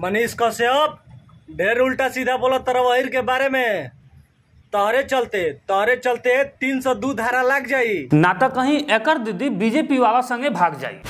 मनीष कश्यप ढेर उल्टा सीधा बोला तरवाहिर के बारे में। तोहरे चलते 302 धारा लग जाई ना तो कहीं एकर दीदी बीजेपी वाला संगे भाग जाई।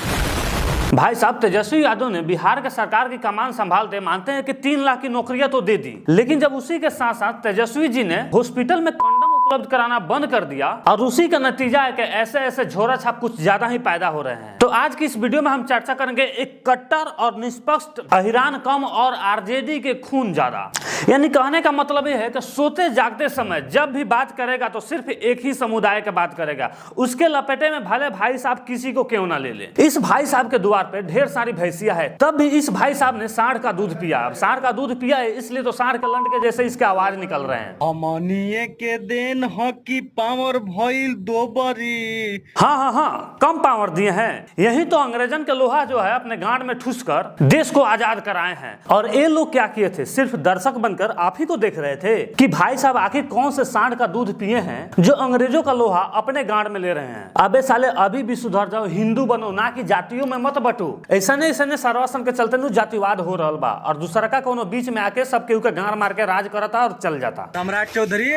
भाई साहब तेजस्वी यादव ने बिहार के सरकार की कमान संभालते मानते हैं कि 3 लाख की नौकरियां तो दे दी, लेकिन जब उसी के साथ साथ तेजस्वी जी ने हॉस्पिटल में कंडम उपलब्ध कराना बंद कर दिया और उसी का नतीजा है कि ऐसे ऐसे झोरा छाप कुछ ज्यादा ही पैदा हो रहे हैं। तो आज की इस वीडियो में हम चर्चा करेंगे एक कट्टर और निष्पक्ष अहिरान कम और आरजेडी के खून ज्यादा। यानी कहने का मतलब यह है कि सोते जागते समय जब भी बात करेगा तो सिर्फ एक ही समुदाय की बात करेगा, उसके लपेटे में भले भाई साहब किसी को क्यों ना ले ले। इस भाई साहब के द्वार पे ढेर सारी भैंसिया है, तब भी इस भाई साहब ने सांड का दूध पिया। अब सांड का दूध पिया है इसलिए तो सांड के लंड के जैसे इसके आवाज निकल रहे हैं। अमनिए के दिन हकी पावर भइल दो बरी। हाँ, कम पावर दिए हैं। यही तो अंग्रेजन के लोहा जो है अपने गांड में ठूस कर देश को आजाद कराए हैं। और ये लोग क्या किए थे, सिर्फ दर्शक बनकर आप ही को देख रहे थे कि भाई साहब आखिर कौन से सांड का दूध पिए हैं जो अंग्रेजों का लोहा अपने गांड में ले रहे हैं। अबे साले अभी भी सुधर जाओ, हिंदू बनो, ना कि जातियों में मत बटो। ऐसा नहीं सर्वासन के चलते जातिवाद हो रहा बा और दूसरा का कोनो बीच में आके सब केहू के गांड मार के राज करता और चल जाता। सम्राट चौधरी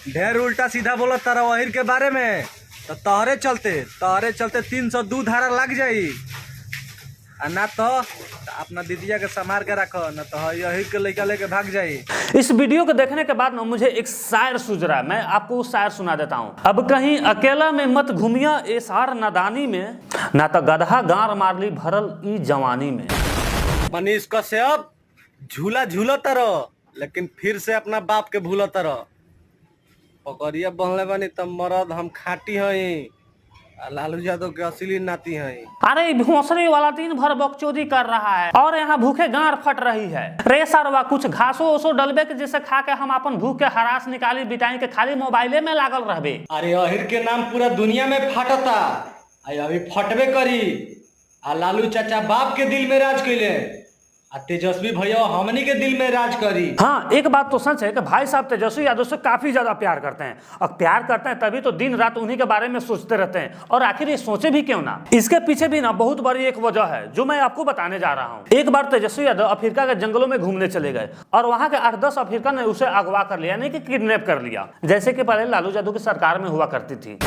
ढेर उल्टा सीधा बोला तरवाहिर के बारे में। तो तोहरे चलते 302 धारा लग जाई। ना तो अपना दीदिया के संभाल के रखो, ना तो यही के लड़का लेके भाग जाई। इस वीडियो को देखने के बाद ना मुझे एक शायर सूझ रहा है, मैं आपको उस शायर सुना देता हूँ। अब कहीं अकेला में मत घूमिया ए सार नादानी में, ना तो गधा गार मारली भरल ई जवानी में। मनीष कश्यप झूला तरह लेकिन फिर से अपना बाप के भूला तरह। पकड़िया बनले बनी तब मरद हम खाटी हई, लालू यादव के असली नाती हई। अरे भोसड़ी वाला दिन भर बकचोदी कर रहा है और यहाँ भूखे गांड फट रही है। रे सरवा कुछ घासो ओसो डलबे के जैसे खा के हम अपन भूख के हरास निकाली बिटाई के खाली मोबाइले में लागल रहबे। अरे अहिर के नाम पूरा दुनिया में फटता, अभी फटबे करी। लालू चाचा बाप के दिल में राज कैले, तेजस्वी भैया हमनी के दिल में राज करी। हाँ, एक बात तो सच है कि भाई साहब तेजस्वी यादव से काफी ज्यादा प्यार करते हैं और प्यार करते हैं तभी तो दिन रात उन्हीं के बारे में सोचते रहते हैं। और आखिर ये सोचे भी क्यों ना, इसके पीछे भी ना बहुत बड़ी एक वजह है जो मैं आपको बताने जा रहा हूँ। एक बार तेजस्वी यादव अफ्रीका के जंगलों में घूमने चले गए और वहाँ के 8-10 अफ्रीकन ने उसे अगवा कर लिया, यानी कि किडनैप कर लिया, जैसे कि पहले लालू यादव की सरकार में हुआ करती थी।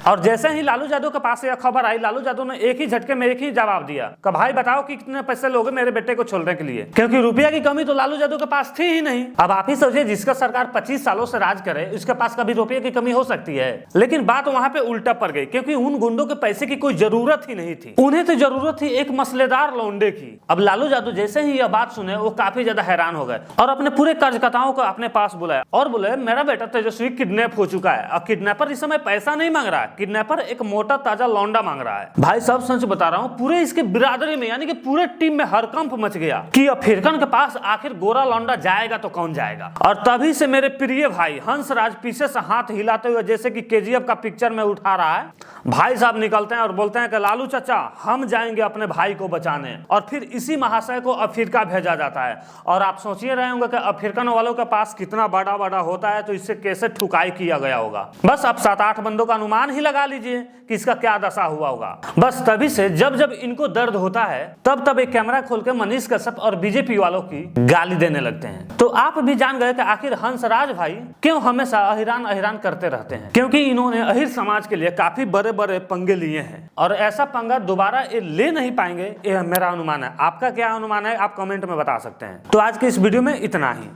और जैसे ही लालू यादव के पास यह खबर आई, लालू यादव ने एक ही झटके में एक ही जवाब दिया कि भाई बताओ कि कितने पैसे लोगे मेरे बेटे को छोड़ने के लिए, क्योंकि रुपया की कमी तो लालू यादव के पास थी ही नहीं। अब आप ही सोचिए, जिसका सरकार 25 सालों से राज करे उसके पास कभी रुपये की कमी हो सकती है। लेकिन बात वहां पे उल्टा पड़ गई, क्योंकि उन गुंडों के पैसे की कोई जरूरत ही नहीं थी, उन्हें तो जरूरत थी एक मसलेदार लौंडे की। अब लालू यादव जैसे ही यह बात सुने वो काफी ज्यादा हैरान हो गए और अपने पूरे कर्जकर्ताओं को अपने पास बुलाया और बोले मेरा बेटा तेजस्वी किडनैप हो चुका है और किडनैपर इस समय पैसा नहीं मांग रहा है, किडनैपर एक मोटा ताजा लौंडा मांग रहा है। भाई साहब सच बता रहा हूँ, पूरे इसके बिरादरी में यानी कि पूरे टीम में हड़कंप मच गया कि अफ्रीकन के पास आखिर गोरा लौंडा जाएगा तो कौन जाएगा। और तभी से मेरे प्रिय भाई हंसराज पीछे से हाथ हिलाते हुए जैसे कि केजीएफ का पिक्चर में उठा रहा है, भाई साहब निकलते हैं और बोलते हैं कि लालू चाचा हम जाएंगे अपने भाई को बचाने। और फिर इसी महाशय को अफ्रीका भेजा जाता है। और आप सोचिए रहे होंगे कि अफ्रीकन वालों के पास कितना बड़ा होता है तो इससे कैसे ठुकाई किया गया होगा। बस आप 7-8 बंदों का अनुमान ही लगा लीजिए कि इसका क्या दशा हुआ होगा। बस तभी से जब इनको दर्द होता है तब एक कैमरा खोल के मनीष कश्यप और बीजेपी वालों की गाली देने लगते हैं। तो आप भी जान गए कि आखिर हंसराज भाई क्यों हमेशा अहिरान करते रहते हैं, क्योंकि इन्होंने अहिर समाज के लिए काफी बड़े पंगे लिए हैं और ऐसा पंगा दोबारा ये ले नहीं पाएंगे, ये मेरा अनुमान है। आपका क्या अनुमान है आप कमेंट में बता सकते हैं। तो आज के इस वीडियो में इतना ही।